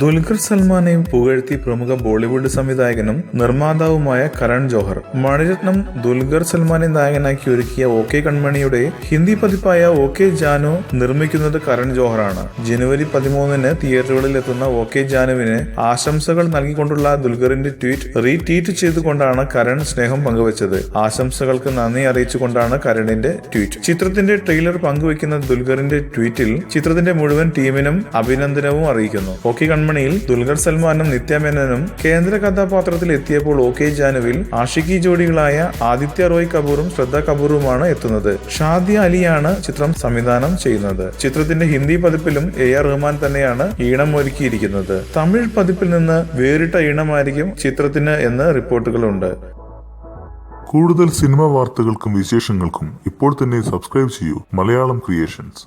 ദുൽഖർ സൽമാനെയും പുകഴ്ത്തി പ്രമുഖ ബോളിവുഡ് സംവിധായകനും നിർമ്മാതാവുമായ കരൺ ജോഹർ. മണിരത്നം ദുൽഖർ സൽമാനെ നായകനാക്കി ഒരുക്കിയ ഓക്കെ കൺമണിയുടെ ഹിന്ദി പതിപ്പായ ഓക്കെ ജാനു നിർമ്മിക്കുന്നത് കരൺ ജോഹറാണ്. ജനുവരി 13-ന് തിയേറ്ററുകളിൽ എത്തുന്ന ഓക്കെ ജാനുവിന് ആശംസകൾ നൽകിക്കൊണ്ടുള്ള ദുൽഖറിന്റെ ട്വീറ്റ് റീട്വീറ്റ് ചെയ്തുകൊണ്ടാണ് കരൺ സ്നേഹം പങ്കുവച്ചത്. ആശംസകൾക്ക് നന്ദി അറിയിച്ചുകൊണ്ടാണ് കരണിന്റെ ട്വീറ്റ്. ചിത്രത്തിന്റെ ട്രെയിലർ പങ്കുവയ്ക്കുന്ന ദുൽഖറിന്റെ ട്വീറ്റിൽ ചിത്രത്തിന്റെ മുഴുവൻ ടീമിനും അഭിനന്ദനവും അറിയിക്കുന്നു. ഓക്കെ കൺമണിയിൽ ദുൽഖർ സൽമാനും നിത്യ മേനനും കേന്ദ്ര കഥാപാത്രത്തിൽ എത്തിയപ്പോൾ ഓക്കെ ജാനുവിൽ ആഷിക്കി ജോഡികളായ ആദിത്യ റോയ് കപൂറും ശ്രദ്ധ കപൂറുമാണ് എത്തുന്നത്. ഷാദിയ അലിയാണ് ചിത്രം സംവിധാനം ചെയ്യുന്നത്. ചിത്രത്തിന്റെ ഹിന്ദി പതിപ്പിലും AR റഹ്മാൻ തന്നെയാണ് ഈണം ഒരുക്കിയിരിക്കുന്നത്. തമിഴ് പതിപ്പിൽ നിന്ന് വേറിട്ട ഈണമായിരിക്കും ചിത്രത്തിന് എന്ന് റിപ്പോർട്ടുകളുണ്ട്. കൂടുതൽ സിനിമാ വാർത്തകൾക്കും വിശേഷങ്ങൾക്കും ഇപ്പോൾ തന്നെ സബ്സ്ക്രൈബ് ചെയ്യൂ മലയാളം ക്രിയേഷൻസ്.